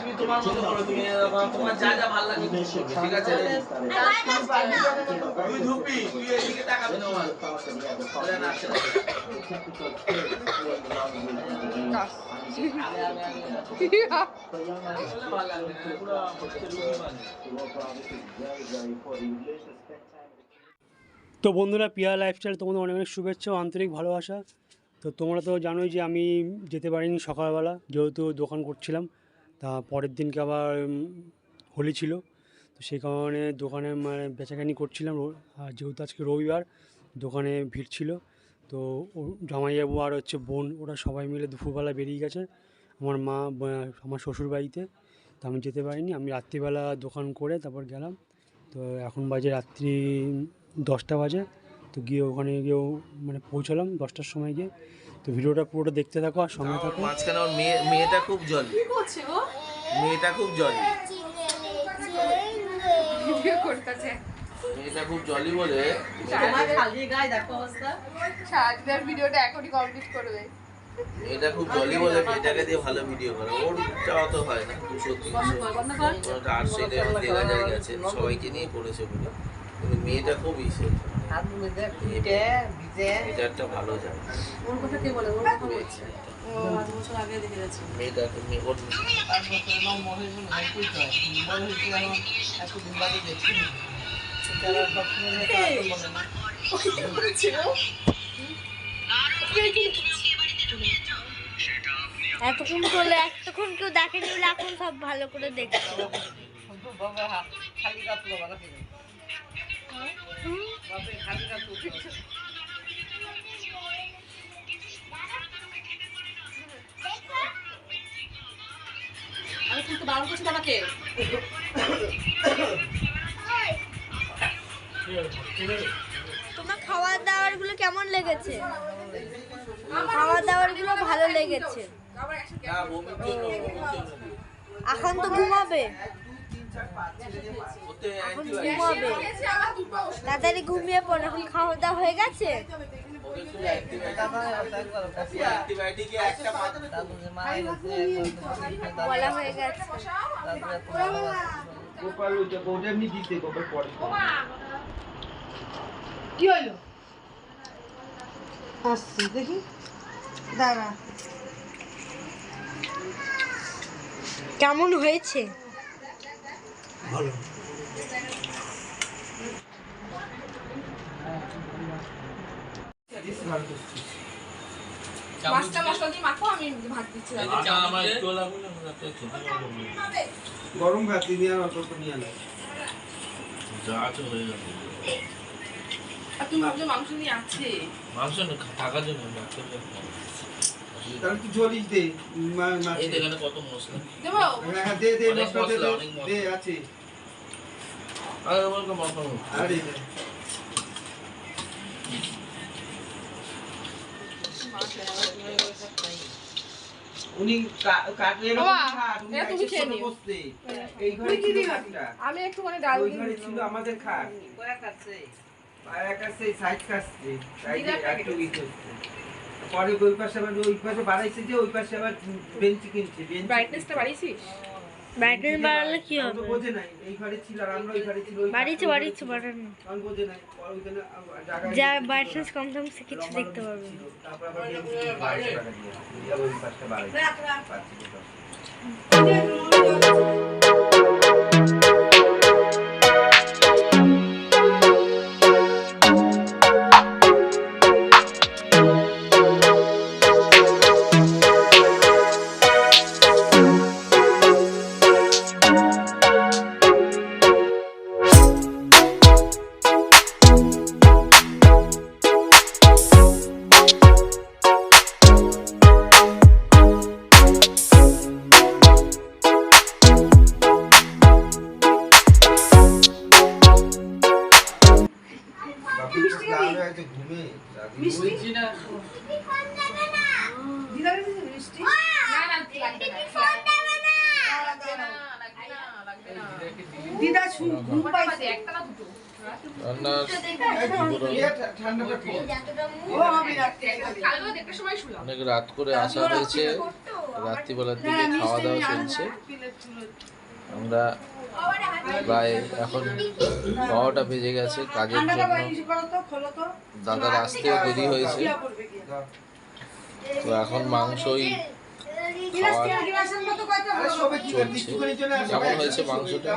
তুমি তোমার মতো করো, তুমি তোমার যা যা ভালো লাগে ঠিক আছে। তুই ধুপি, তুই এদিকে তাকাবি না আমার বলে না আসে তো বন্ধুরা, পিয়া লাইফস্টাইল তোমাদের অনেক অনেক শুভেচ্ছা ও আন্তরিক ভালোবাসা। তো তোমরা তো জানোই যে আমি যেতে পারিনি সকালবেলা, যেহেতু দোকান করছিলাম। তা পরের দিনকে আবার হোলি ছিল, তো সেই কারণে দোকানে মানে বেচাকেনি করছিলাম। আর যেহেতু আজকে রবিবার, দোকানে ভিড় ছিল। তো জামাইবাবু আর হচ্ছে বোন, ওরা সবাই মিলে দুপুরবেলা বেরিয়ে গেছে আমার মা আমার শ্বশুর বাড়িতে। তো আমি যেতে পারিনি, আমি রাত্রিবেলা দোকান করে তারপর গেলাম। তো এখন বাজে রাত্রি 10টা বাজে। তো গিয়ে ওখানে গিয়েও মানে পৌঁছালাম 10টার সময় গিয়ে। তো ভিডিওটা পুরোটা দেখতে থাকো আর সঙ্গে থাকো। মাঝখানে ওর মেয়েটা খুব জলি, মেয়েটা খুব জলি, মেয়েটা খুব জলি বলে ভিডিওটা এখনই কমপ্লিট করবে। এটা খুব জলি বলে মেয়েটাকে দিয়ে ভালো ভিডিও করে। ওর চাওয়া তো হয় না 200-300, আর সেটা 1000 গেছে, সবাইকে নিয়ে করেছে ভিডিও। কিন্তু মেয়েটা খুব ইসে, এটা একটা ভালো যায়। ওর কথা কে বলে? ওর কথা বলছে। ও 5 বছর আগে দেখে গেছে। মেয়েটা ওর 5 বছর নাম মনে হয় কি হয় মনে হচ্ছে এখন এত দিন বাদে দেখছি যারা সবসময় মনে না ওই করেছিল। এতক্ষণ করলে এতক্ষণ কেউ দেখেনি বলে এখন সব ভালো করে দেখছো। বাবা খালি কাপড় বাবা ঠিক আছে বাবা খালি কাপড় আমি কিন্তু বারণ করছি আমাকে। তোমার খাওয়া দাওয়ার গুলো কেমন লেগেছে? খাওয়া দাওয়ার গুলো ভালো লেগেছে। এখন তো ঘুমাবে, এখন ঘুমাবে, তাড়াতাড়ি ঘুমিয়ে পড়ো। এখন খাওয়া দাওয়া হয়ে গেছে? বলা হয়ে গেছে। কি হলো আসছি দেখি দাঁড়া কেমন হয়েছে? ভালো। মাছটা মশলা দিয়ে মাখো, আমি ভাত দিচ্ছি। গরম ভাত নিয়ে আর অল্প নিয়ে আলো যা আছে হয়ে গেল। আর তুমি ভাবছো মাংস নিয়ে আছে? মাংস থাকার জন্য তাহলে তুই ঝোলিস দে এই দেখেন কত মশলা দেবো। হ্যাঁ দে দে অনেক মশলা মশলা, দে অনেক মশলা। দে আছে আরে বলকে মশলা আরে উনি কাটলে তুমি খেয়ে নিও। এই ঘরে ছিল খাটটা আমি একটুখানি ডাল ওই ঘরে ছিল আমাদের খাট কয়া কাটছে পায়া কাটছে সাইজ কাটছে সাইজে একটু উইক হচ্ছে পরে ওই পাশে আবার ওই পাশে বাড়াইছে যে ওই পাশে আবার বেঞ্চি কিনছে বেঞ্চি ব্রাইটনেসটা বাড়িয়েছিস? ব্যাটারি বাড়ালে কি হবে? বোঝে নাই এই ঘরে ছিল আর আমরা ওই ঘরে ছিল বাড়িতে বাড়ানো। কারণ বোঝে নাই ওইখানে জায়গা যা বাইচান্স কম দাম সে কিছু দেখতে পারবে না। তারপর আবার বেঞ্চি কিনছে ওই পাশে বাড়াইছে মিষ্টি না দিদা দিদি মিষ্টি না না লাগবে না দিদা ঘুম পাইছে একটা না দুটো রান্নার বিবরণ ঠান্ডাটা অনেক রাত করে আসা হয়েছে, রাত্রিবেলার দিকে খাওয়া দাওয়া চলছে। আমরা প্রায় এখন 12টা বেজে গেছে, কাজের জন্য দাদার আসতেও দেরি হয়েছে। তো এখন মাংসই খাওয়া চলছে। কেমন হয়েছে মাংসটা?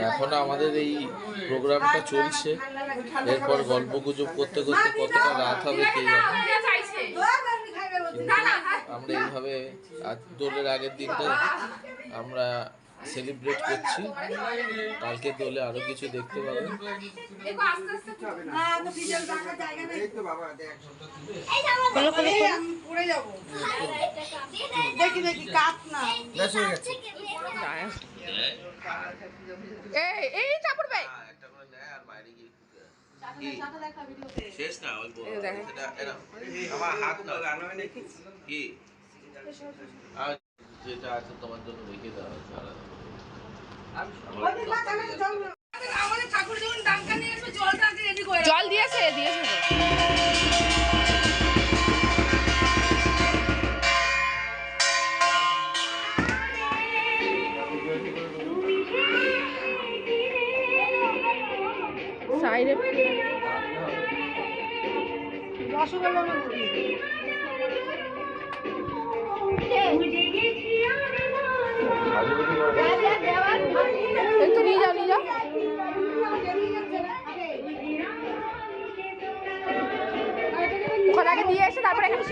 এখন আমাদের এই প্রোগ্রামটা চলছে, এরপর গল্প গুজব করতে করতে কতটা রাত হবে কে জানে। কিন্তু আমরা এইভাবে আজ দোলের আগের দিনটা আমরা সেলিব্রেট করছি। কালকে দোলে আরো কিছু দেখতে পাবেন। শেষ না ওই আমার হাত না কি যেটা আছে তোমার জন্য রেখে দেওয়া হয়েছে আলাদা। জল দিয়েছে দিয়েছে সাইডে একটু নিয়ে যাও নিয়ে যাও। ওখানে আগে দিয়ে এসে তারপরে এখানে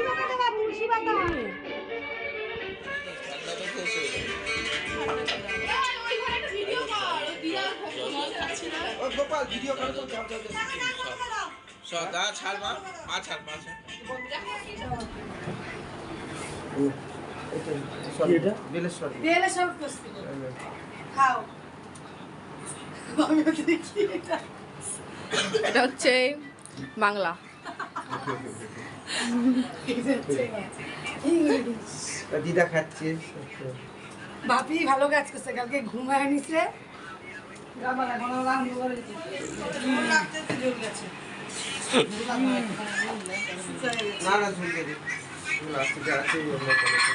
গোপাল ভিডিও কল তো সদা ছাড় মা ছাড় এটা এটা হচ্ছে বাংলা। দিদা খাচ্ছে। বাপি ভালো কাজ করছে, কালকে ঘুমায় নিছে। না না ঝুলকে দি লাস্টে যা আছে ওই আমরা করেছি।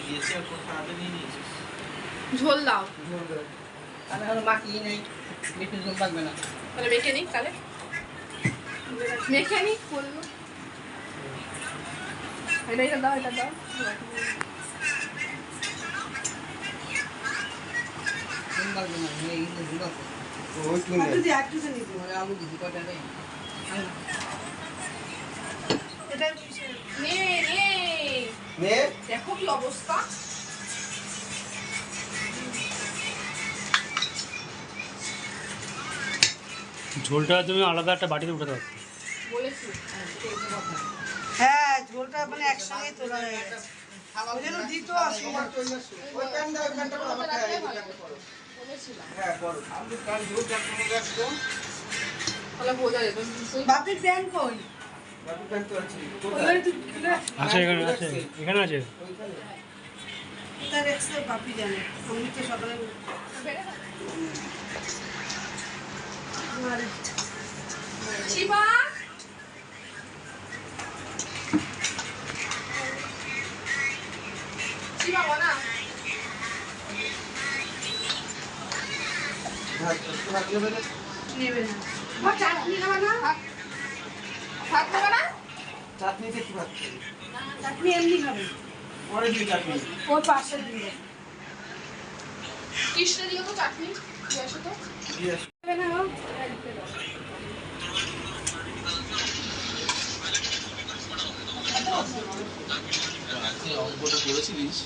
দিয়েছে আর কোন খাওয়াতে নিয়ে নিয়েছিস? ঝোল দাও আমি এখন বাকি নেই, বেশি ঝোল লাগবে না। তাহলে মেখে নিই, তাহলে মেখে নিই বললো। এটা দাও এটা দাও। লাগবে না, এই ঝোল আছে। ওই কিনে একটু নিবি, আলু দিবি কটা নেই। এটা নে নে নে দেখো কি অবস্থা। ঝোলটা তুমি আলাদা একটা বাটিতে উঠাতে পারো। বলেছি হ্যাঁ, ঝোলটা মানে একসঙ্গে তোলা হয়ে গেছে। ওই জন্য দিত অসুবিধা। ওই প্যানটা আমার খাই বলেছিলাম হ্যাঁ বড় আমি কাল ঝোল চাটনি রাখবো। তাহলে বোঝা যেত। বাপির প্যান কই? বাবু প্যান তো আছে ওই তো আচ্ছা এখানে আছে, এখানে আছে। তার এক্সট্রা বাপি জানে, আমি তো সকালে শিবা শিবা বনা ভাত ভাত নেবে না নেবে না। ও চাটনি খাবে না? ভাত নেবে না? চাটনি দিয়ে কি ভাত খাবে? চাটনি এমনি খাবে। পরে দিয়ে চাটনি ওর পাশে দিবে। কৃষ্ণ দিও তো চাটনি দিয়ে আসো তো। দিয়ে আসো। খাবে না ও? আজকে অঙ্কটা করেছিলিস?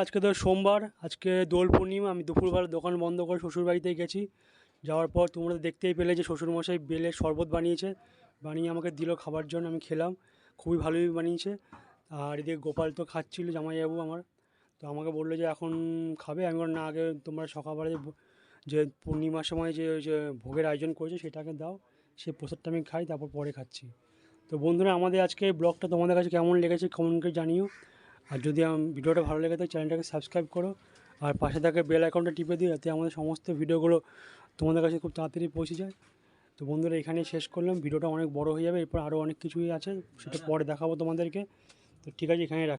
আজকে তো সোমবার, আজকে দোল পূর্ণিমা। আমি দুপুরবেলা দোকান বন্ধ করে শ্বশুরবাড়িতে গেছি। যাওয়ার পর তোমরা দেখতেই পেলে যে শ্বশুরমশাই বেলের শরবত বানিয়েছে, বানিয়ে আমাকে দিল খাবার জন্য। আমি খেলাম, খুবই ভালোই বানিয়েছে। আর এদিকে গোপাল তো খাচ্ছিল, জামাইবাবু আমার। তো আমাকে বললো যে এখন খাবে। আমি বললাম না, আগে তোমরা সকালবেলা যে পূর্ণিমার সময় যে ওই যে ভোগের আয়োজন করেছে সেটাকে দাও, সেই প্রসাদটা আমি খাই, তারপর পরে খাচ্ছি। তো বন্ধুরা, আমাদের আজকে ব্লগটা তোমাদের কাছে কেমন লেগেছে কমেন্ট করে জানিও। আর যদি ভিডিওটা ভালো লেগে থাকে চ্যানেলটাকে সাবস্ক্রাইব করো, আর পাশে থাকা বেল আইকনটা টিপে দিও, যাতে আমাদের সমস্ত ভিডিওগুলো তোমাদের কাছে খুব তাড়াতাড়ি পৌঁছে যায়। তো বন্ধুরা, এখানেই শেষ করলাম। ভিডিওটা অনেক বড় হয়ে যাবে, এরপর আরও অনেক কিছুই আছে, সেটা পরে দেখাবো তোমাদেরকে। তো ঠিক আছে, এখানে